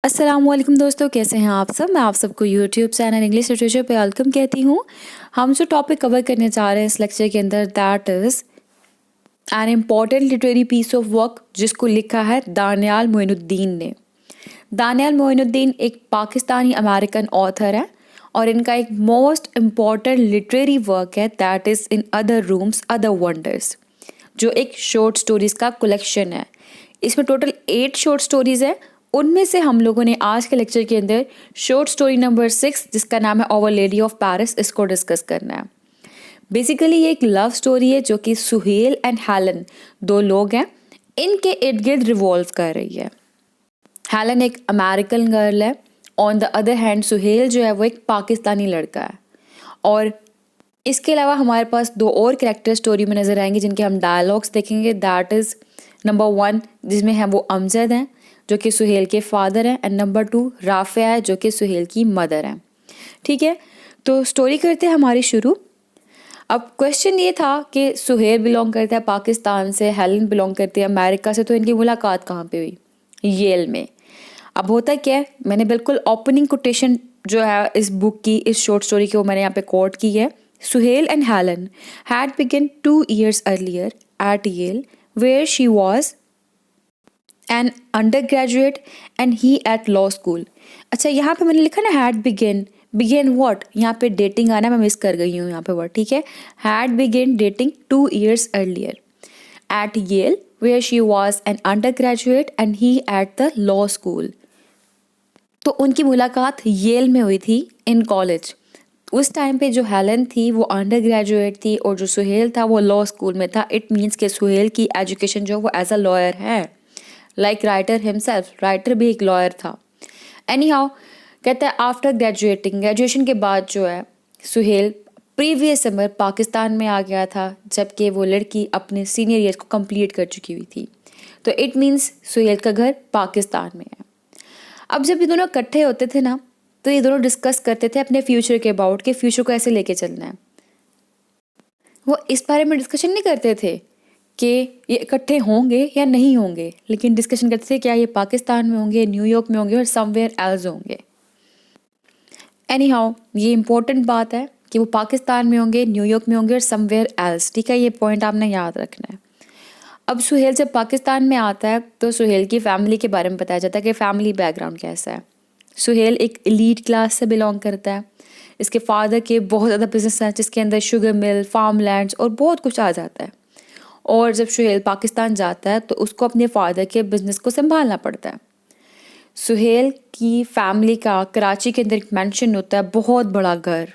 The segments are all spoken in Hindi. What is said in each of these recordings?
अस्सलामुअलैकुम दोस्तों, कैसे हैं आप सब। मैं आप सबको यूट्यूब चैनल इंग्लिश लिटरेचर पे वेलकम कहती हूँ। हम जो टॉपिक कवर करने जा रहे हैं इस लेक्चर के अंदर, that is an important literary piece of work जिसको लिखा है दानियाल मोइनुद्दीन ने। दानियाल मोइनुद्दीन एक पाकिस्तानी अमेरिकन ऑथर है और इनका एक मोस्ट इम्पॉर्टेंट लिटरेरी वर्क है that is in other rooms other wonders, जो एक शॉर्ट स्टोरीज का कलेक्शन है। इसमें टोटल 8 शॉर्ट स्टोरीज है। उनमें से हम लोगों ने आज के लेक्चर के अंदर शॉर्ट स्टोरी नंबर 6 जिसका नाम है आवर लेडी ऑफ पेरिस, इसको डिस्कस करना है। बेसिकली ये एक लव स्टोरी है जो कि सुहेल एंड हेलन, दो लोग हैं, इनके इर्द गिर्द रिवॉल्व कर रही है। हेलन एक अमेरिकन गर्ल है, on the other hand Suhel जो है वो एक पाकिस्तानी लड़का है। और इसके अलावा हमारे पास दो और कैरेक्टर स्टोरी में नज़र आएंगे जिनके हम डायलॉग्स देखेंगे। दैट इज़ नंबर 1 जिसमें है वो अमजद हैं जो कि सुहेल के फादर हैं, एंड नंबर 2 राफिया है जो कि सुहेल की मदर हैं। ठीक है, तो स्टोरी करते हैं हमारी शुरू। अब क्वेश्चन ये था कि सुहेल बिलोंग करता है पाकिस्तान से, हेलन बिलोंग करती है अमेरिका से, तो इनकी मुलाकात कहाँ पे हुई? येल में। अब होता क्या है, मैंने बिल्कुल ओपनिंग कोटेशन जो है इस बुक की, इस शॉर्ट स्टोरी की, वो मैंने यहाँ पे कोट की है। Suhel and Helen had begun 2 years earlier at Yale where she was an undergraduate and he at law school। अच्छा, यहाँ पे मैंने लिखा ना हैड बिगन, बिगन व्हाट, यहाँ पे डेटिंग आना मैं मिस कर गई हूँ यहाँ पे वर्ड। ठीक है, had begun dating 2 years earlier at Yale where she was an undergraduate and he at the law school। तो उनकी मुलाकात येल में हुई थी, इन कॉलेज। उस टाइम पे जो हेलन थी वो अंडर ग्रेजुएट थी और जो सुहेल था वो लॉ स्कूल में था। इट मीन्स के सुहेल की एजुकेशन जो वो एज अ लॉयर है, लाइक राइटर हिमसेल्फ, राइटर भी एक लॉयर था। एनी हाउ, कहता है आफ्टर ग्रेजुएशन के बाद जो है सुहेल प्रीवियस समर पाकिस्तान में आ गया था, जबकि वो लड़की अपने सीनियर ईयर्स को कंप्लीट कर चुकी हुई थी। तो इट मीन्स सुहेल का घर पाकिस्तान में है। अब जब ये दोनों इकट्ठे होते थे ना, तो ये दोनों डिस्कस करते थे अपने फ्यूचर के अबाउट, कि फ्यूचर को ऐसे लेके चलना है। वो इस बारे में डिस्कशन नहीं करते थे कि ये इकट्ठे होंगे या नहीं होंगे, लेकिन डिस्कशन करते थे क्या ये पाकिस्तान में होंगे, न्यूयॉर्क में होंगे और समवेयर एल्स होंगे। एनी हाउ, ये इंपॉर्टेंट बात है कि वो पाकिस्तान में होंगे, न्यूयॉर्क में होंगे और समवेयर एल्स। ठीक है, ये पॉइंट आपने याद रखना है। अब सुहेल जब पाकिस्तान में आता है तो सुहेल की फैमिली के बारे में बताया जाता है कि फैमिली बैकग्राउंड कैसा है। सुहेल एक एलीट क्लास से बिलोंग करता है। इसके फादर के बहुत ज़्यादा बिजनेस हैं जिसके अंदर शुगर मिल, फार्म लैंड्स और बहुत कुछ आ जाता है। और जब सुहेल पाकिस्तान जाता है तो उसको अपने फादर के बिजनेस को संभालना पड़ता है। सुहेल की फैमिली का कराची के अंदर एक मेंशन होता है, बहुत बड़ा घर,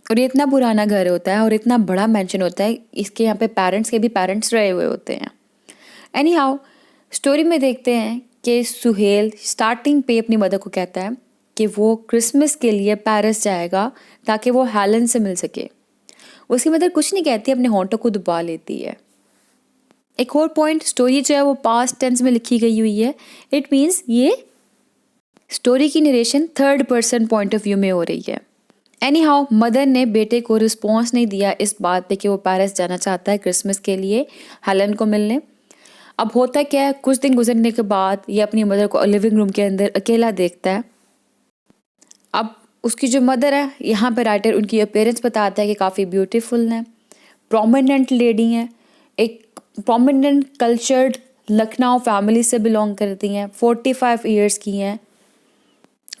और ये इतना पुराना घर होता है और इतना बड़ा मेंशन होता है, इसके यहाँ पे पेरेंट्स के भी पेरेंट्स रहे हुए होते हैं। एनी हाउ, स्टोरी में देखते हैं कि सुहेल स्टार्टिंग पे अपनी मदर को कहता है कि वो क्रिसमस के लिए पेरिस जाएगा ताकि वो हेलन से मिल सके। उसकी मदर कुछ नहीं कहती, अपने होंठों को दबा लेती है। एक और पॉइंट, स्टोरी जो है वो पास्ट टेंस में लिखी गई हुई है। इट मीन्स ये स्टोरी की narration 3rd person point of view में हो रही है। एनी हाउ, मदर ने बेटे को रिस्पॉन्स नहीं दिया इस बात पे कि वो पेरिस जाना चाहता है क्रिसमस के लिए हेलन को मिलने। अब होता क्या है, कुछ दिन गुजरने के बाद ये अपनी मदर को लिविंग रूम के अंदर अकेला देखता है। अब उसकी जो मदर है, यहाँ पे राइटर उनकी अपीयरेंस बताता है कि काफ़ी ब्यूटीफुल हैं, प्रोमिनेंट लेडी हैं, एक प्रोमिनेंट कल्चर्ड लखनऊ फैमिली से बिलोंग करती हैं, 45 ईयर्स की हैं,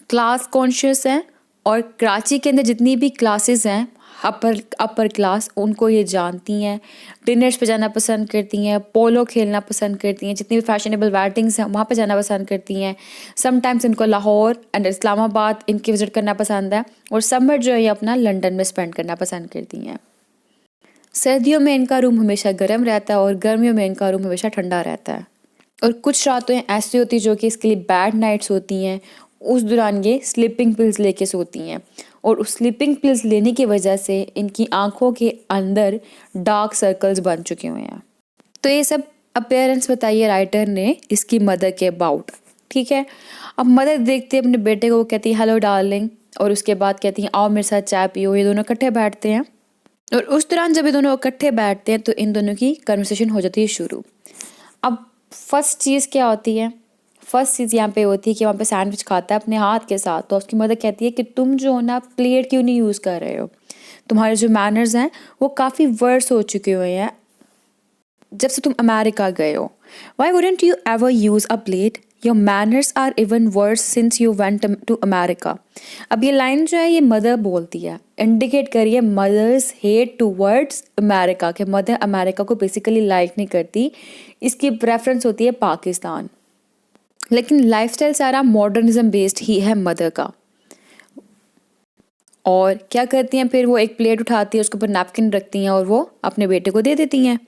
क्लास कॉन्शियस हैं और कराची के अंदर जितनी भी क्लासेस हैं अपर क्लास, उनको ये जानती हैं, डिनर्स पे जाना पसंद करती हैं, पोलो खेलना पसंद करती हैं, जितनी भी फैशनेबल वेडिंग्स हैं वहाँ पे जाना पसंद करती हैं। समटाइम्स इनको लाहौर एंड इस्लामाबाद इनकी विज़िट करना पसंद है, और समर जो है ये अपना लंदन में स्पेंड करना पसंद करती हैं। सर्दियों में इनका रूम हमेशा गर्म रहता है और गर्मियों में इनका रूम हमेशा ठंडा रहता है। और कुछ रातें ऐसी होती जो कि इसके लिए बैड नाइट्स होती हैं, उस दौरान ये स्लीपिंग पिल्स लेके सोती हैं, और उस स्लीपिंग पिल्स लेने की वजह से इनकी आंखों के अंदर डार्क सर्कल्स बन चुके हुए हैं। तो ये सब अपीयरेंस बताइए राइटर ने इसकी मदर के अबाउट। ठीक है, अब मदर देखते हैं अपने बेटे को, कहती है हेलो डार्लिंग, और उसके बाद कहती हैं आओ मेरे साथ चाय पियो। ये दोनों इकट्ठे बैठते हैं और उस दौरान जब ये दोनों इकट्ठे बैठते हैं तो इन दोनों की कन्वर्सेशन हो जाती है शुरू। अब फर्स्ट चीज़ क्या होती है, फर्स्ट चीज़ यहाँ पे होती है कि वहाँ पे सैंडविच खाता है अपने हाथ के साथ, तो उसकी मदर कहती है कि तुम जो हो ना प्लेट क्यों नहीं यूज़ कर रहे हो, तुम्हारे जो मैनर्स हैं वो काफ़ी वर्स हो चुके हुए हैं जब से तुम अमेरिका गए हो. Why wouldn't you ever use a plate, your manners are even worse since you went to America. अब ये लाइन जो है ये मदर बोलती है, इंडिकेट करिए मदर्स हेट टूवर्ड्स अमेरिका, के मदर अमेरिका को बेसिकली लाइक नहीं करती, इसकी प्रेफरेंस होती है पाकिस्तान. लेकिन लाइफस्टाइल सारा मॉडर्निज्म बेस्ड ही है मदर का. और क्या करती हैं फिर, वो एक प्लेट उठाती है, उसके ऊपर नैपकिन रखती हैं और वो अपने बेटे को दे देती हैं.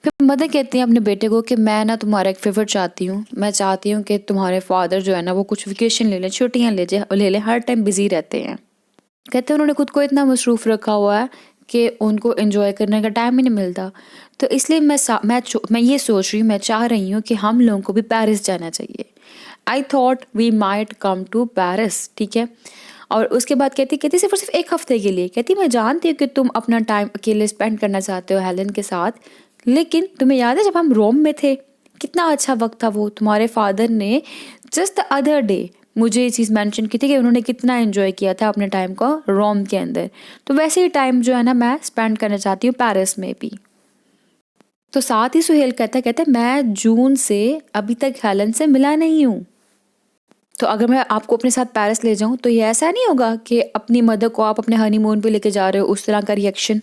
फिर मदर कहती हैं अपने बेटे को कि मैं ना तुम्हारा एक फेवर चाहती हूँ, मैं चाहती हूँ कि तुम्हारे फादर जो है ना वो कुछ वेकेशन ले लें, छुट्टियाँ ले लें, हर टाइम बिजी रहते हैं. कहते हैं उन्होंने खुद को इतना मसरूफ़ रखा हुआ है कि उनको एंजॉय करने का टाइम ही नहीं मिलता. तो इसलिए मैं ये सोच रही हूँ, मैं चाह रही हूँ कि हम लोगों को भी पेरिस जाना चाहिए. I thought we might come to Paris. ठीक है. और उसके बाद कहती सिर्फ एक हफ्ते के लिए. कहती मैं जानती हूँ कि तुम अपना टाइम अकेले स्पेंड करना चाहते हो हेलन के साथ, लेकिन तुम्हें याद है जब हम रोम में थे कितना अच्छा वक्त था वो. तुम्हारे फादर ने जस्ट द अदर डे मुझे ये चीज़ मेंशन की थी कि उन्होंने कितना एंजॉय किया था अपने टाइम को रोम के अंदर. तो वैसे ही टाइम जो है ना मैं स्पेंड करना चाहती हूँ पेरिस में भी. तो साथ ही सुहेल कहता मैं जून से अभी तक हेलन से मिला नहीं हूँ. तो अगर मैं आपको अपने साथ पेरिस ले जाऊँ तो ये ऐसा नहीं होगा कि अपनी मदर को आप अपने हनीमून पे लेके जा रहे हो, उस तरह का रिएक्शन.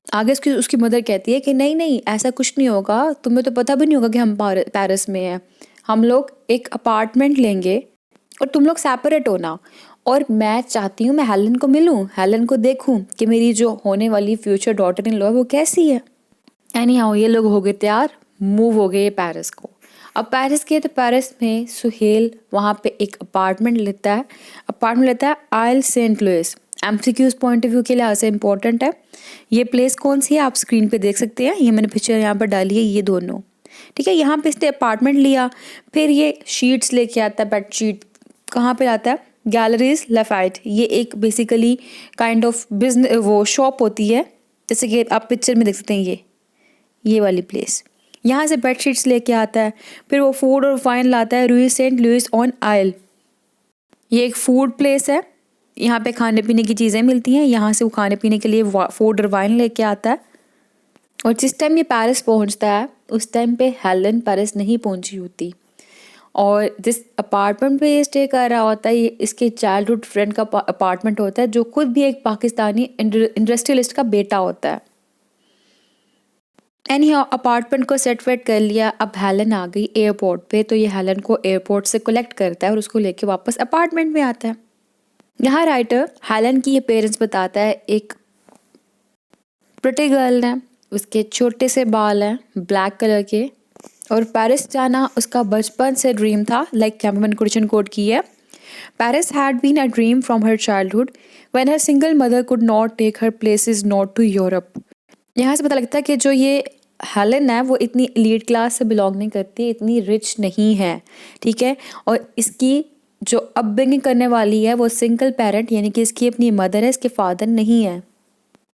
आगे उसकी मदर कहती है कि नहीं ऐसा कुछ नहीं होगा, तुम्हें तो पता भी नहीं होगा कि हम पेरिस में हैं. हम लोग एक अपार्टमेंट लेंगे और तुम लोग सेपरेट होना. और मैं चाहती हूँ मैं हेलन को मिलूँ, हेलन को देखूँ कि मेरी जो होने वाली फ्यूचर डॉटर इन लॉ है वो कैसी है. एनी हाउ ये लोग हो गए तैयार, मूव हो गए पेरिस को. अब पेरिस गए तो पेरिस में सुहेल वहाँ पे एक अपार्टमेंट लेता है आइल सेंट लुइस. एमसीक्यूज पॉइंट ऑफ व्यू के लिए ऐसे इंपॉर्टेंट है. ये प्लेस कौन सी है आप स्क्रीन पे देख सकते हैं, ये मैंने पिक्चर यहाँ पर डाली है, ये दोनों. ठीक है. यहाँ पे इसने अपार्टमेंट लिया, फिर ये शीट्स लेके आता है, बेड शीट. कहाँ पे आता है, गैलरीज लफाइट. ये एक बेसिकली काइंड ऑफ बिजनेस वो शॉप होती है, जैसे कि आप पिक्चर में देख सकते हैं ये वाली प्लेस. यहाँ से बेड शीट्स लेके आता है. फिर वो फूड और वाइन लाता है रूई सेंट लुइस ऑन आइल. ये एक फूड प्लेस है, यहाँ पे खाने पीने की चीज़ें मिलती हैं. यहाँ से वो खाने पीने के लिए फूड और वाइन लेके आता है. और जिस टाइम ये पेरिस पहुँचता है उस टाइम पे हेलन पेरिस नहीं पहुँची होती. और जिस अपार्टमेंट पे ये स्टे कर रहा होता है ये इसके चाइल्डहुड फ्रेंड का अपार्टमेंट होता है, जो खुद भी एक पाकिस्तानी इंडस्ट्रियलिस्ट का बेटा होता है. एनी अपार्टमेंट को सेट वेट कर लिया. अब हेलन आ गई एयरपोर्ट पे, तो ये हेलन को एयरपोर्ट से कलेक्ट करता है और उसको लेके वापस अपार्टमेंट में आता है. यहाँ राइटर हेलन की ये पेरेंट्स बताता है, एक प्रिटी गर्ल है, उसके छोटे से बाल हैं ब्लैक कलर के, और पेरिस जाना उसका बचपन से ड्रीम था. लाइक कैमरमैन क्वेश्चन कोड की है, Paris had been a dream from her childhood when her single mother could not take her places not to Europe. यहाँ से पता लगता है कि जो ये हेलन है वो इतनी एलीट क्लास से बिलोंग नहीं करती, इतनी रिच नहीं है. ठीक है. और इसकी जो अपब्रिंगिंग करने वाली है वो सिंगल पेरेंट, यानी कि इसकी अपनी मदर है, इसके फादर नहीं है.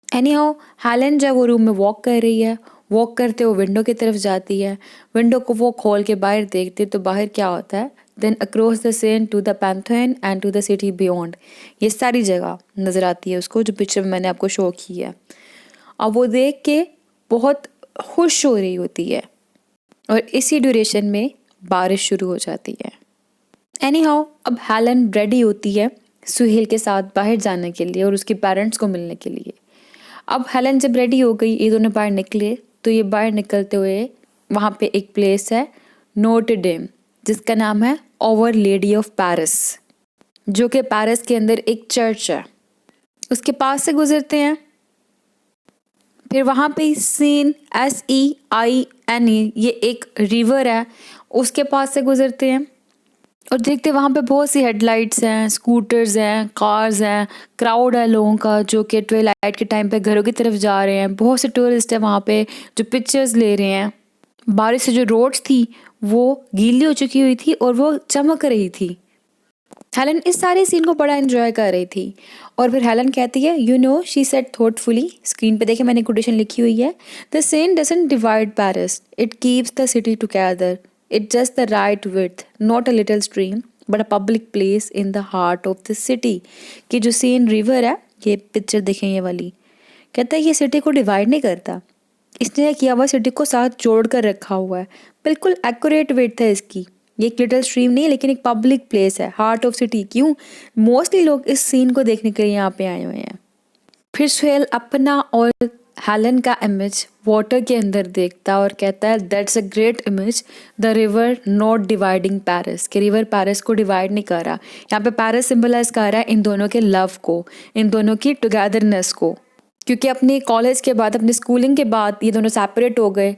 एनी हाउ हेलन जब वो रूम में वॉक कर रही है, वॉक करते वो विंडो की तरफ जाती है. विंडो को वो खोल के बाहर देखती है तो बाहर क्या होता है, then across the Seine to the Pantheon and to the city beyond. ये सारी जगह नज़र आती है उसको, जो पिक्चर में मैंने आपको शो की है. अब वो देख के बहुत खुश हो रही होती है और इसी ड्यूरेशन में बारिश शुरू हो जाती है. एनी हाउ अब हेलन रेडी होती है सुहेल के साथ बाहर जाने के लिए और उसके पेरेंट्स को मिलने के लिए. अब हेलन जब रेडी हो गई, ये दोनों बाहर निकले, तो ये बाहर निकलते हुए वहाँ पे एक प्लेस है नोट डेम, जिसका नाम है ओवर लेडी ऑफ पेरिस, जो कि पेरिस के अंदर एक चर्च है. उसके पास से गुजरते हैं. फिर वहाँ पे सीन SEINE ये एक रिवर है, उसके पास से गुजरते हैं और देखते हैं वहाँ पे बहुत सी हेडलाइट्स हैं, स्कूटर्स हैं, कार्स हैं, क्राउड है लोगों का जो कि ट्वेलाइट के टाइम पे घरों की तरफ जा रहे हैं. बहुत से टूरिस्ट हैं वहाँ पे जो पिक्चर्स ले रहे हैं. बारिश से जो रोड्स थी वो गीली हो चुकी हुई थी और वो चमक रही थी. हेलन इस सारे सीन को बड़ा एंजॉय कर रही थी. और फिर हेलन कहती है, you know she said thoughtfully, screen पे देखे मैंने कोटेशन लिखी हुई है, the Sen doesn't divide Paris, it keeps the city together. It's just the right width, not a little stream, but a public place in the heart of the city. कि जो सीन रिवर है, ये पिक्चर देखें ये वाली, कहता है ये सिटी को डिवाइड नहीं करता, इसने किया हुआ सिटी को साथ जोड़ कर रखा हुआ है. बिल्कुल एक्यूरेट विड्थ है इसकी. ये एक लिटिल स्ट्रीम नहीं है लेकिन एक पब्लिक प्लेस है, हार्ट ऑफ सिटी. क्यों? मोस्टली लोग इस सीन को देखने के लिए यहाँ पे आए हुए हैं. फिर सुहेल अपना और हेलन का इमेज वाटर के अंदर देखता है और कहता है that's a great image, the river not dividing Paris. कि रिवर पेरिस को डिवाइड नहीं कर रहा. यहाँ पे पेरिस सिंबलाइज कर रहा है इन दोनों के लव को, इन दोनों की टुगेदरनेस को. क्योंकि अपने कॉलेज के बाद, अपने स्कूलिंग के बाद ये दोनों सेपरेट हो गए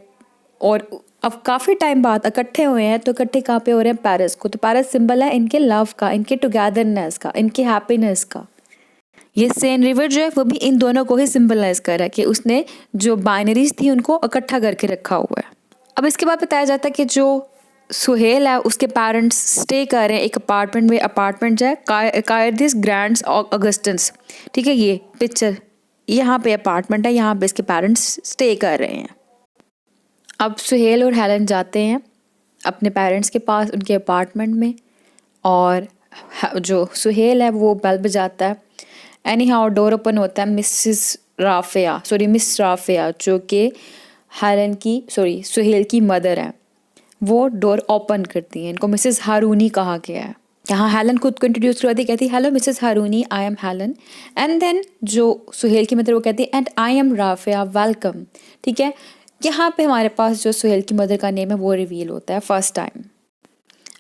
और अब काफ़ी टाइम बाद इकट्ठे हुए हैं. तो इकट्ठे कहाँ पे हो रहे हैं? पेरिस को. तो पेरिस सिंबल है इनके लव का, इनके टुगेदरनेस का, इनके हैप्पीनेस का. ये सेन रिवर जो है वो भी इन दोनों को ही सिंबलाइज कर रहा है कि उसने जो बाइनरीज थी उनको इकट्ठा करके रखा हुआ है. अब इसके बाद बताया जाता है कि जो सुहेल है उसके पेरेंट्स स्टे कर रहे हैं एक अपार्टमेंट में. अपार्टमेंट जो है कायरदिस ग्रैंड्स ऑगस्टन्स. ठीक है, ये पिक्चर यहाँ पे अपार्टमेंट है, यहाँ पे इसके पेरेंट्स स्टे कर रहे हैं. अब सुहेल और हेलन जाते हैं अपने पेरेंट्स के पास उनके अपार्टमेंट में और जो सुहेल है वो बेल बजाता है. एनी हाउ डोर ओपन होता है. मिस राफिया जो कि हेलन की सुहेल की मदर है, वो डोर ओपन करती हैं. इनको मिसेस हारूनी कहा गया है. यहाँ हेलन खुद को इंट्रोड्यूस करती, कहती है hello Mrs Harooni, I am Helen. And then जो सुहेल की मदर वो कहती है and I am Rafia, welcome. ठीक है, यहाँ पे हमारे पास जो सुहेल की मदर का नेम है वो रिवील होता है फर्स्ट टाइम.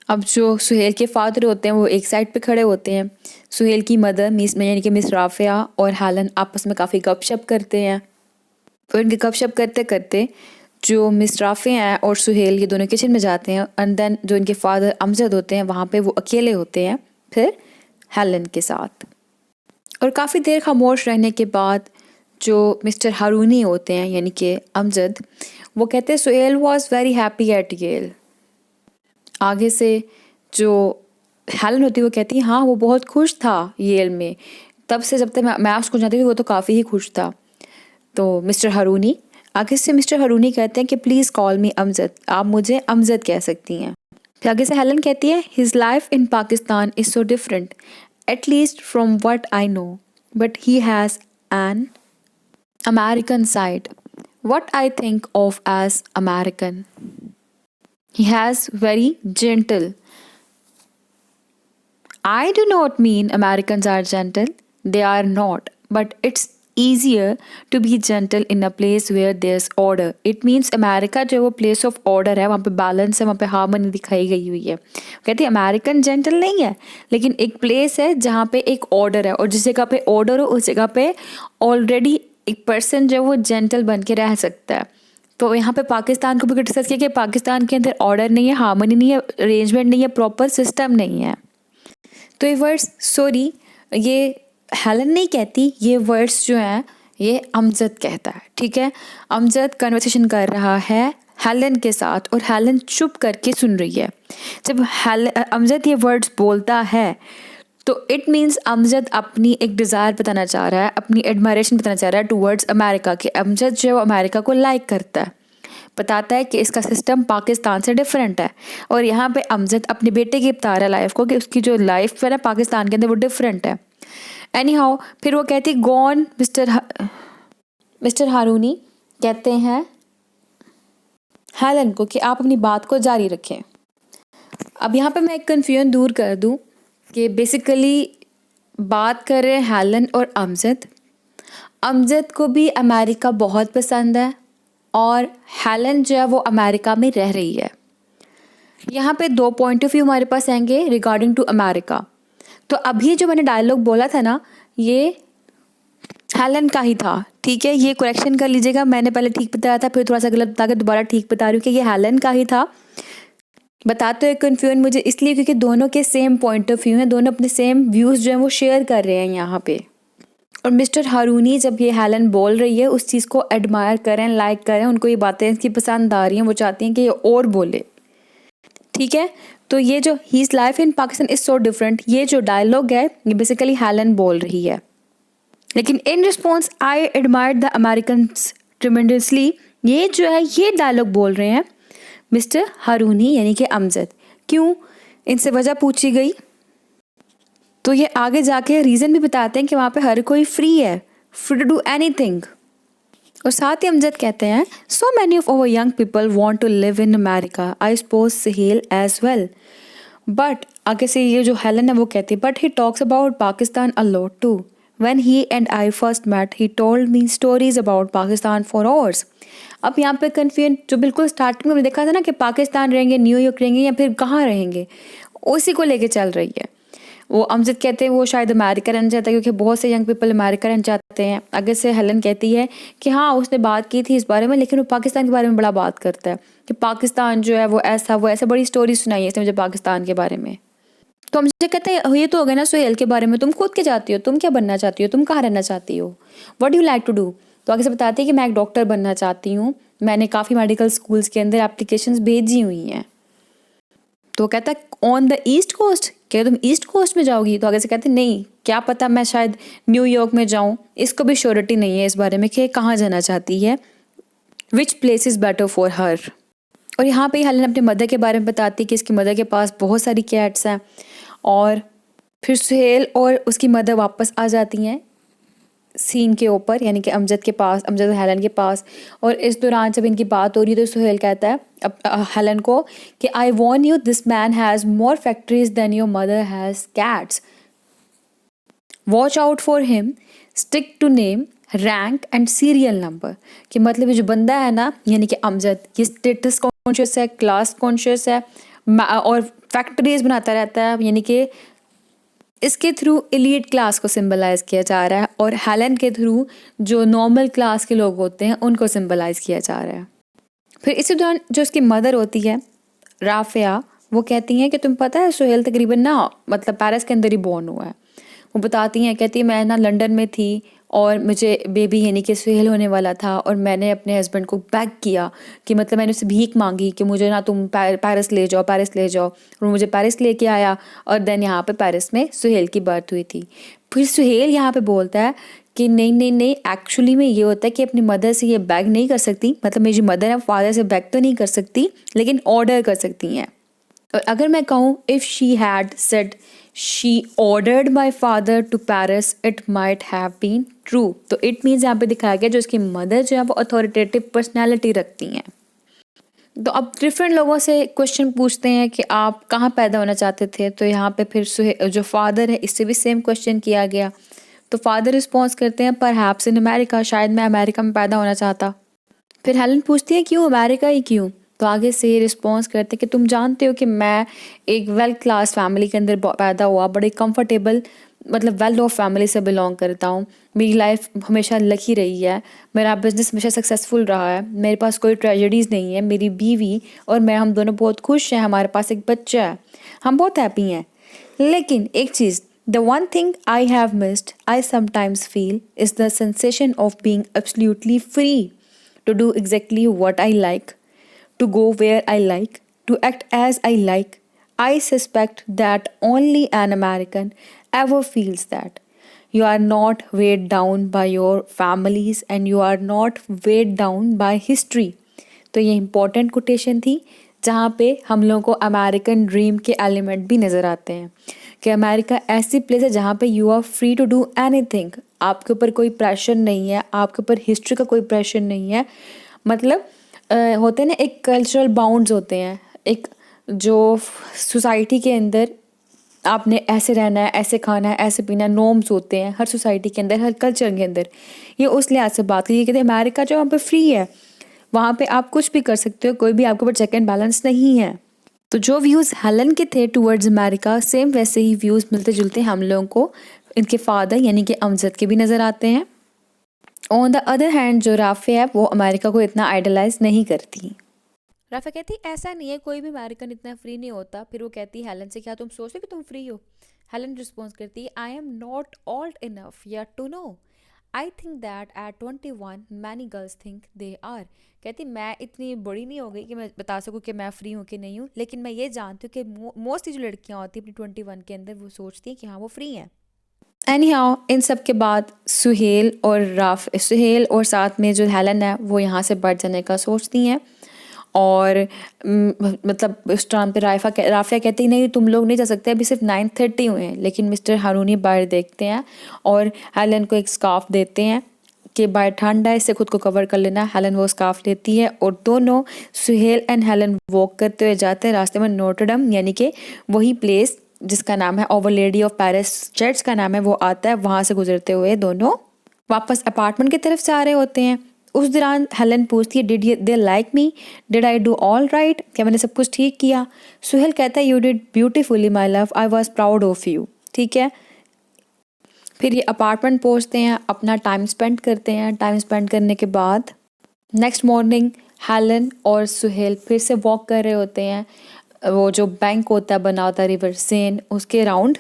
अब जो सुहेल के फादर होते हैं वो एक साइड पे खड़े होते हैं. सुहेल की मदर यानी कि मिस राफिया और हेलन आपस में काफ़ी गपशप करते हैं. और इनके गपशप करते करते जो मिस राफिया हैं और सुहेल ये दोनों किचन में जाते हैं. एंड देन जो इनके फादर अमजद होते हैं वहाँ पे वो अकेले होते हैं फिर हेलन के साथ. और काफ़ी देर खामोश रहने के बाद जो मिस्टर हारूनी होते हैं यानी कि अमजद, वो कहते हैं Suhel was very happy at Yale. आगे से जो हेलन होती है वो कहती है हाँ वो बहुत खुश था येल में, तब से जब तक मैं उसको जानती थी वो तो काफ़ी ही खुश था. तो मिस्टर हारूनी कहते हैं कि प्लीज़ कॉल मी अमजद, आप मुझे अमजद कह सकती हैं. फिर आगे से हेलन कहती है his life in Pakistan is so different at least from what I know, but he has an American side. What I think of as American. He has very gentle. I do not mean Americans are gentle. They are not. But it's easier to be gentle in a place where there's order. It means America जो वो place of order है, वहाँ पे balance है, वहाँ पे harmony दिखाई गई हुई है. कहती है American gentle नहीं है, लेकिन एक place है जहाँ पे एक order है और जिस जगह पे order हो उस जगह पे already एक पर्सन जो वो जेंटल बन के रह सकता है. तो यहाँ पे पाकिस्तान को भी डिस्कस किया कि पाकिस्तान के अंदर ऑर्डर नहीं है, हार्मनी नहीं है, अरेंजमेंट नहीं है, प्रॉपर सिस्टम नहीं है. तो ये वर्ड्स ये हेलन नहीं कहती, ये वर्ड्स जो हैं ये अमजद कहता है. ठीक है, अमजद कन्वर्सेशन कर रहा है हेलन के साथ और हेलन चुप करके सुन रही है. जब अमजद ये वर्ड्स बोलता है तो इट मीन्स अमजद अपनी एक डिज़ायर बताना चाह रहा है, अपनी एडमायरेशन बताना चाह रहा है टूवर्ड्स अमेरिका. कि अमजद जो है अमेरिका को लाइक करता है, बताता है कि इसका सिस्टम पाकिस्तान से डिफरेंट है. और यहाँ पे अमजद अपने बेटे की बता रहा है लाइफ को कि उसकी जो लाइफ है ना पाकिस्तान के अंदर वो डिफरेंट है. एनी हाउ फिर वो कहती गॉन मिस्टर हारूनी कहते हैं हेलन को कि आप अपनी बात को जारी रखें. अब यहाँ पे मैं एक कन्फ्यूजन दूर कर दूँ कि बेसिकली बात कर रहे हैं हेलन और अमजद को भी अमेरिका बहुत पसंद है और हेलन जो है वो अमेरिका में रह रही है. यहाँ पे दो पॉइंट ऑफ व्यू हमारे पास आएंगे रिगार्डिंग टू अमेरिका. तो अभी जो मैंने डायलॉग बोला था ना ये हेलन का ही था. ठीक है, ये करेक्शन कर लीजिएगा, मैंने पहले ठीक बताया था फिर थोड़ा सा गलत बता के दोबारा ठीक बता रही हूँ कि ये हेलन का ही था. बताते हुए कन्फ्यूजन मुझे इसलिए क्योंकि दोनों के सेम पॉइंट ऑफ व्यू हैं, दोनों अपने सेम व्यूज़ जो हैं वो शेयर कर रहे हैं यहाँ पे. और मिस्टर हारूनी जब ये हेलन बोल रही है उस चीज़ को एडमायर करें, लाइक करें, उनको ये बातें इसकी पसंद आ रही हैं, वो चाहती हैं कि ये और बोले. ठीक है, तो ये जो his life in Pakistan is so different, ये जो डायलॉग है ये बेसिकली हेलन बोल रही है. लेकिन in response I admire the Americans tremendously, ये जो है ये डायलॉग बोल रहे हैं मिस्टर हारूनी यानी कि अमजद। क्यों? इनसे वजह पूछी गई तो ये आगे जाके रीज़न भी बताते हैं कि वहाँ पे हर कोई फ्री है, फ्री टू डू एनीथिंग। और साथ ही अमजद कहते हैं so many of our young people want to live in America, I suppose Suhel as well. But आगे से ये जो हेलन है वो कहती है but he talks about Pakistan a lot too. When he and I first met he told me stories about Pakistan for hours. अब यहाँ पे कन्फ्यूजन जो बिल्कुल स्टार्टिंग में हमने देखा था ना कि पाकिस्तान रहेंगे, न्यूयॉर्क रहेंगे या फिर कहाँ रहेंगे, उसी को लेके चल रही है। वो अमजद कहते हैं वो शायद अमेरिका रहना चाहता है क्योंकि बहुत से यंग पीपल अमेरिका रहना चाहते हैं। आगे से हेलन कहती है कि हाँ उसने बात की थी इस बारे में, लेकिन वो पाकिस्तान के बारे में बड़ा बात करता है कि पाकिस्तान जो है वो ऐसा बड़ी स्टोरी सुनाई है इसने मुझे पाकिस्तान के बारे में। तो मुझे कहते हैं ये तो हो गया ना सुहेल के बारे में, तुम खुद क्या चाहती हो, तुम क्या बनना चाहती हो, तुम कहाँ रहना चाहती हो, what do like to do. तो आगे से बताती है कि मैं एक डॉक्टर बनना चाहती हूँ, मैंने काफ़ी मेडिकल स्कूल्स के अंदर एप्लीकेशंस भेजी हुई हैं। तो कहता है ऑन द ईस्ट कोस्ट, क्या तुम ईस्ट कोस्ट में जाओगी। तो आगे से कहते नहीं, क्या पता मैं शायद न्यूयॉर्क में जाऊँ, इसको भी श्योरिटी नहीं है इस बारे में कि कहाँ जाना चाहती है, which place is better for her. और यहाँ पे हेलन अपने मदर के बारे में बताती है कि इसकी मदर के पास बहुत सारी कैट्स हैं। और फिर सुहेल और उसकी मदर वापस आ जाती हैं सीन के ऊपर, यानी कि अमजद के पास, अमजद और हेलन के पास। और इस दौरान जब इनकी बात हो रही है तो सुहेल कहता है हेलन को कि I warn you this man has more factories than your mother has cats, watch out for him, stick to name, rank and serial number. कि मतलब ये जो बंदा है ना यानी कि अमजद, ये स्टेटस कॉन्शियस है, क्लास कॉन्शियस है और फैक्ट्रीज बनाता रहता है, यानी कि इसके थ्रू एलीट क्लास को सिंबलाइज किया जा रहा है और हेलन के थ्रू जो नॉर्मल क्लास के लोग होते हैं उनको सिंबलाइज किया जा रहा है। फिर इसी दौरान जो उसकी मदर होती है राफिया, वो कहती हैं कि तुम पता है सुहेल तकरीबन ना मतलब पेरिस के अंदर ही बॉर्न हुआ है। वो बताती हैं, कहती है मैं ना लंदन में थी और मुझे बेबी यानी कि सुहेल होने वाला था और मैंने अपने हस्बैंड को बैग किया कि मतलब मैंने उससे भीख मांगी कि मुझे ना तुम पेरिस ले जाओ, पेरिस ले जाओ। और मुझे पेरिस लेके आया और देन यहाँ पे पेरिस में सुहेल की बर्थ हुई थी। फिर सुहेल यहाँ पे बोलता है कि नहीं नहीं नहीं, एक्चुअली में ये होता है कि अपनी मदर से ये बैग नहीं कर सकती, मतलब मेरी मदर है फादर से बैग तो नहीं कर सकती लेकिन ऑर्डर कर सकती हैं। और अगर मैं कहूँ if she had said she ordered my father to Paris it might have been true, तो इट मीन्स यहाँ पे दिखाया गया जो उसकी मदर जो है वो अथॉरिटेटिव पर्सनैलिटी रखती हैं। तो अब डिफरेंट लोगों से क्वेश्चन पूछते हैं कि आप कहाँ पैदा होना चाहते थे, तो यहाँ पे फिर जो फादर है इससे भी सेम क्वेश्चन किया गया। तो फादर रिस्पॉन्स करते हैं परहैप्स इन अमेरिका, शायद मैं अमेरिका में पैदा होना चाहता। फिर हेलन पूछती है क्यों अमेरिका ही क्यों। तो आगे से ये रिस्पॉन्स करते हैं कि तुम जानते हो कि मैं एक वेल क्लास फैमिली के अंदर पैदा हुआ, बड़े कंफर्टेबल मतलब वेल ऑफ फैमिली से बिलोंग करता हूँ, मेरी लाइफ हमेशा लकी रही है, मेरा बिजनेस हमेशा सक्सेसफुल रहा है, मेरे पास कोई ट्रेजेडीज़ नहीं है, मेरी बीवी और मैं हम दोनों बहुत खुश हैं, हमारे पास एक बच्चा है, हम बहुत हैप्पी हैं। लेकिन एक चीज़, the one thing I have missed I sometimes feel is the sensation of being absolutely free to do exactly what I like, to go where I like, to act as I like. I suspect that only an American ever feels that. You are not weighed down by your families and you are not weighed down by history. तो ये इम्पोर्टेंट कोटेशन थी जहाँ पे हम लोगों को अमेरिकन ड्रीम के एलिमेंट भी नज़र आते हैं कि अमेरिका ऐसी प्लेस है जहाँ पे you are free to do anything, आपके ऊपर कोई प्रेशर नहीं है, आपके ऊपर हिस्ट्री का कोई प्रेशर नहीं है। मतलब होते हैं ना एक कल्चरल बाउंड्स होते हैं, एक जो सोसाइटी के अंदर आपने ऐसे रहना है, ऐसे खाना है, ऐसे पीना है, नॉर्म्स होते हैं हर सोसाइटी के अंदर, हर कल्चर के अंदर। ये उस लिहाज से बात की कहते अमेरिका जो वहाँ पे फ्री है, वहाँ पे आप कुछ भी कर सकते हो, कोई भी आपके ऊपर चेक एंड बैलेंस नहीं है। तो जो व्यूज़ हेलन के थे टूवर्ड्स अमेरिका, सेम वैसे ही व्यूज़ मिलते जुलते हम लोगों को इनके फादर यानी कि अमजद के भी नज़र आते हैं। ऑन द अदर हैंड जो राफिया है वो अमेरिका को इतना आइडलाइज नहीं करती। राफिया कहती ऐसा नहीं है, कोई भी अमेरिकन इतना फ्री नहीं होता। फिर वो कहती हेलन से क्या तुम सोचते हो कि तुम फ्री हो। हेलन रिस्पॉन्स करती I am not old enough yet to know, I think that at 21 many girls think they are. कहती मैं इतनी बड़ी नहीं हो गई कि मैं बता सकूँ कि मैं फ्री हूँ कि नहीं हूँ, लेकिन मैं ये जानती हूँ कि मोस्टली जो लड़कियाँ होती हैं अपनी 21 के अंदर वो सोचती हैं कि हाँ वो फ्री हैं। एनी हाउ इन सब के बाद सुहेल और साथ में जो हेलन है वो यहाँ से बढ़ जाने का सोचती हैं और मतलब उस टाइम पे राफिया कहती नहीं तुम लोग नहीं जा सकते, अभी सिर्फ 9:30 हुए हैं। लेकिन मिस्टर हारूनी बाहर देखते हैं और हेलन को एक स्कार्फ देते हैं कि बाहर ठंड है, इससे खुद को कवर कर लेना। हेलन वो स्कार्फ लेती है और दोनों सुहेल एंड हेलन वॉक करते हुए जाते हैं। रास्ते में नोटरडम यानी कि वही प्लेस जिसका नाम है over lady of Paris, church का नाम है, वो आता है। वहाँ से गुजरते हुए दोनों वापस अपार्टमेंट की तरफ से आ रहे होते हैं। उस दौरान हेलन पूछती है did they like me, did I do all right, क्या मैंने सब कुछ ठीक किया। सुहेल कहता है you did beautifully my love, I was proud of you. ठीक है, फिर ये अपार्टमेंट पहुंचते हैं, अपना टाइम स्पेंड करते हैं। टाइम स्पेंड करने के बाद नेक्स्ट मॉर्निंग हेलन और सुहेल फिर से वॉक कर रहे होते हैं, वो जो बैंक होता है बना होता है रिवर सेन उसके राउंड।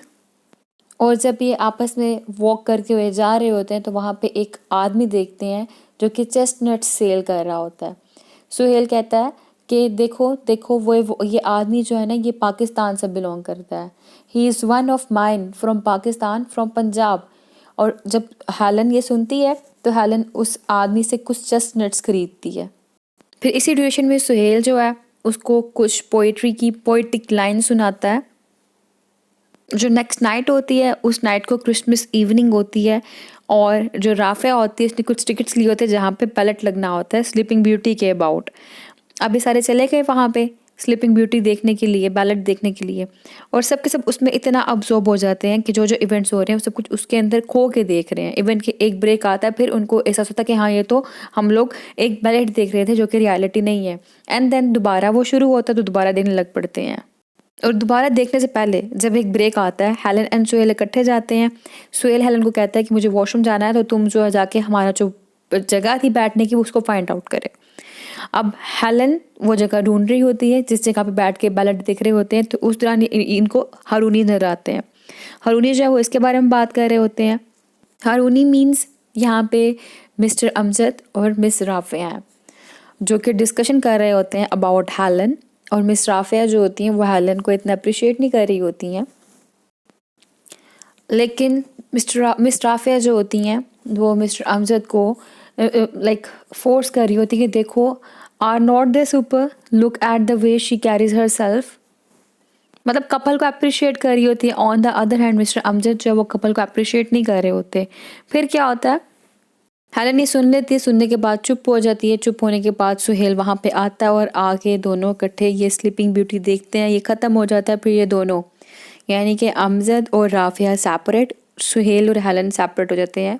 और जब ये आपस में वॉक करके हुए जा रहे होते हैं तो वहाँ पे एक आदमी देखते हैं जो कि चेस्टनट सेल कर रहा होता है। सुहेल कहता है कि देखो देखो वो ये आदमी जो है ना ये पाकिस्तान से बिलोंग करता है, he is one of mine from Pakistan, from Punjab. और जब हेलन ये सुनती है तो हेलन उस आदमी से कुछ चेस्टनट्स खरीदती है। फिर इसी ड्यूरेशन में सुहेल जो है उसको कुछ पोइट्री की पोइटिक लाइन सुनाता है। जो नेक्स्ट नाइट होती है उस नाइट को क्रिसमस इवनिंग होती है और जो राफिया होती है उसने कुछ टिकट्स लिए होते हैं जहाँ पे बैलेट लगना होता है स्लीपिंग ब्यूटी के अबाउट। अभी सारे चले गए वहाँ पे स्लीपिंग ब्यूटी देखने के लिए, बैलेट देखने के लिए, और सब के सब उसमें इतना अब्जॉर्ब हो जाते हैं कि जो जो इवेंट्स हो रहे हैं वो सब कुछ उसके अंदर खो के देख रहे हैं। इवेंट के एक ब्रेक आता है, फिर उनको एहसास होता है कि हाँ ये तो हम लोग एक बैलेट देख रहे थे जो कि रियलिटी नहीं है। एंड देन दोबारा वो शुरू होता है तो दोबारा देखने लग पड़ते हैं। और दोबारा देखने से पहले जब एक ब्रेक आता है हेलन एंड सुहेल इकट्ठे जाते हैं। सुहेल हेलन को कहता है कि मुझे वॉशरूम जाना है तो तुम जो है जाके हमारा जो जगह थी बैठने की उसको फाइंड आउट करे। अब हेलन वो जगह ढूंढ रही होती है जिस जगह पे बैठ के बैलेट देख रहे होते हैं, तो उस दौरान इनको हारूनी नजर आते हैं। हारूनी जो है वो इसके बारे में बात कर रहे होते हैं। हारूनी मीन्स यहाँ पे मिस्टर अमजद और मिस राफिया हैं जो कि डिस्कशन कर रहे होते हैं अबाउट हेलन, और मिस राफिया जो होती हैं वो हेलन को इतना अप्रिशिएट नहीं कर रही होती हैं। लेकिन मिस राफिया जो होती हैं वो मिस्टर अमजद को लाइक फोर्स कर रही होती है कि देखो are not they super, look at the way she carries herself. मतलब कपल को अप्रिशिएट कर रही होती है। On the other hand mister Amjad जो है वो कपल को अप्रिशिएट नहीं कर रहे होते। फिर क्या होता है, हेलन ये सुन लेती है, सुनने के बाद चुप हो जाती है। चुप होने के बाद सुहेल वहाँ पे आता है और आके दोनों इकट्ठे ये स्लीपिंग ब्यूटी देखते हैं। ये ख़त्म हो जाता है। फिर ये दोनों यानी कि अमजद और राफिया सेपरेट, सुहेल और हेलन सेपरेट हो जाते हैं।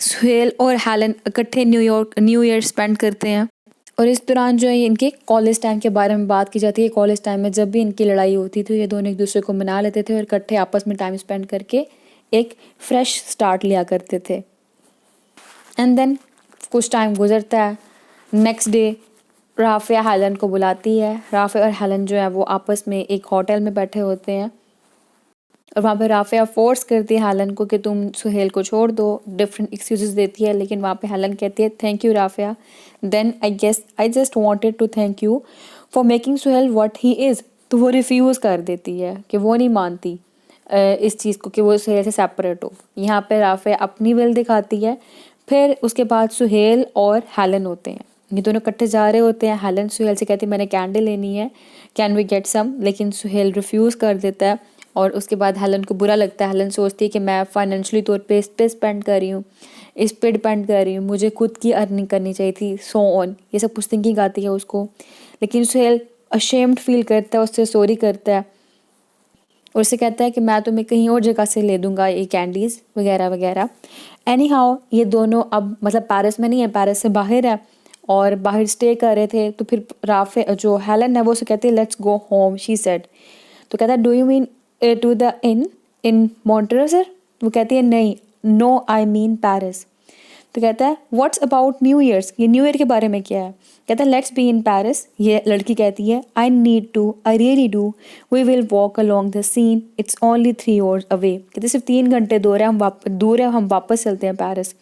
सुहेल और हेलन इकट्ठे न्यू ईयर स्पेंड करते हैं। और इस दौरान जो है इनके कॉलेज टाइम के बारे में बात की जाती है। कॉलेज टाइम में जब भी इनकी लड़ाई होती थी ये दोनों एक दूसरे को मना लेते थे और इकट्ठे आपस में टाइम स्पेंड करके एक फ्रेश स्टार्ट लिया करते थे। एंड देन कुछ टाइम गुजरता है। नेक्स्ट डे राफिया हेलन को बुलाती है। राफिया और हेलन जो है वो आपस में एक होटल में बैठे होते हैं और वहाँ पे राफिया फोर्स करती है हेलन को कि तुम सुहेल को छोड़ दो। डिफरेंट एक्सक्यूजेस देती है लेकिन वहाँ पे हेलन कहती है thank you Rafia, then I just wanted to thank you for making Suhel what he is. तो वो रिफ्यूज़ कर देती है कि वो नहीं मानती इस चीज़ को कि वो सुहेल से सेपरेट हो। यहाँ पे राफिया अपनी विल दिखाती है। फिर उसके बाद सुहेल और हेलन होते हैं, ये दोनों इकट्ठे जा रहे होते हैं। हेलन सुहेल से कहती है मैंने कैंडल लेनी है, कैन वी गेट सम, लेकिन सुहेल रिफ्यूज़ कर देता है। और उसके बाद हेलन को बुरा लगता है। हेलन सोचती है कि मैं फाइनेंशियली तौर पे इस पे स्पेंड कर रही हूँ, इस पे डिपेंड कर रही हूँ, मुझे खुद की अर्निंग करनी चाहिए थी, सो ऑन, ये सब कुछ थिंकिंग आती है उसको। लेकिन सुहेल अशेम्ड फील करता है, उससे सॉरी करता है और उससे कहता है कि मैं तुम्हें कहीं और जगह से ले दूंगा ये कैंडीज़ वगैरह वगैरह। एनी हाउ ये दोनों अब मतलब पेरिस में नहीं है, पेरिस से बाहर है और बाहर स्टे कर रहे थे। तो फिर राफे जो हेलन है वो उसे कहती है let's go home, she said. तो कहता है do you mean to the inn Montreal sir. वो कहती है नहीं, नो आई मीन पेरिस। तो कहता है व्हाट्स अबाउट न्यू ईयर्स, ये न्यू ईयर के बारे में क्या है। कहता है लेट्स बी इन पेरिस। ये लड़की कहती है I need to, I really do, we will walk along the Seine, it's only 3 hours away. कहते सिर्फ 3 घंटे दूर है, हम वापस चलते हैं पेरिस।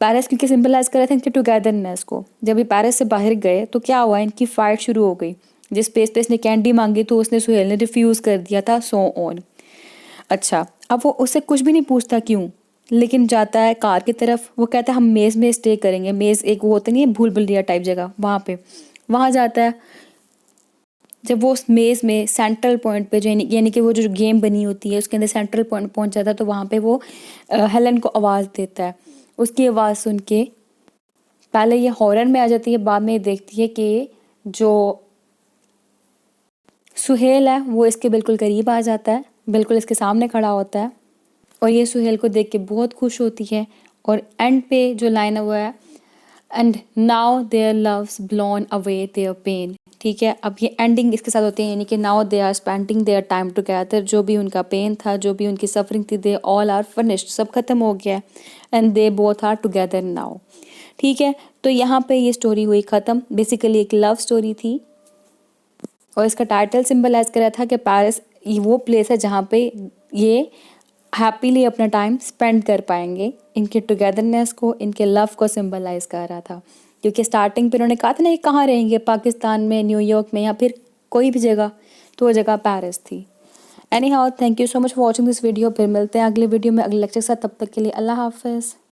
पेरिस क्योंकि सिंपलाइज कर रहे थे इनके टुगेदरनेस को। जब ये पेरिस से बाहर गए तो क्या हुआ, इनकी फाइट शुरू हो गई। जिस स्पेस पे इसने कैंडी मांगी तो उसने सुहेल ने रिफ्यूज़ कर दिया था, सो ऑन। अच्छा, अब वो उससे कुछ भी नहीं पूछता क्यों, लेकिन जाता है कार की तरफ। वो कहता है हम मेज़ में स्टे करेंगे। मेज़ एक वो होता नहीं है भूल भुलैया टाइप जगह, वहाँ पे। वहाँ जाता है। जब वो उस मेज़ में सेंट्रल पॉइंट पे जो यानी कि वो जो गेम बनी होती है उसके अंदर सेंट्रल पॉइंट पहुँच जाता है, तो वहाँ पे वो हेलन को आवाज़ देता है। उसकी आवाज़ सुन के पहले ये हॉरर में आ जाती है, बाद में ये देखती है कि जो सुहेल है वो इसके बिल्कुल करीब आ जाता है, बिल्कुल इसके सामने खड़ा होता है और ये सुहेल को देख के बहुत खुश होती है। और एंड पे जो लाइन हुआ है, and now their loves blown away their pain. ठीक है, अब ये एंडिंग इसके साथ होती है, यानी कि now they are spending their time together. जो भी उनका पेन था, जो भी उनकी सफरिंग थी, दे ऑल आर फिनिश्ड, सब खत्म हो गया and they both are together now. ठीक है, तो यहाँ पे ये स्टोरी हुई ख़त्म। बेसिकली एक लव स्टोरी थी और इसका टाइटल सिंबलाइज कर रहा था कि पेरिस वो प्लेस है जहाँ पे ये हैप्पीली अपना टाइम स्पेंड कर पाएंगे। इनके टुगेदरनेस को, इनके लव को सिंबलाइज कर रहा था, क्योंकि स्टार्टिंग पे उन्होंने कहा था ना, ये कहाँ रहेंगे, पाकिस्तान में, न्यूयॉर्क में या फिर कोई भी जगह, तो वो जगह पेरिस थी। Any how, thank you so much for watching this video. फिर मिलते हैं अगले वीडियो में अगले लेक्चर के साथ। तब तक के लिए अल्लाह हाफिज़।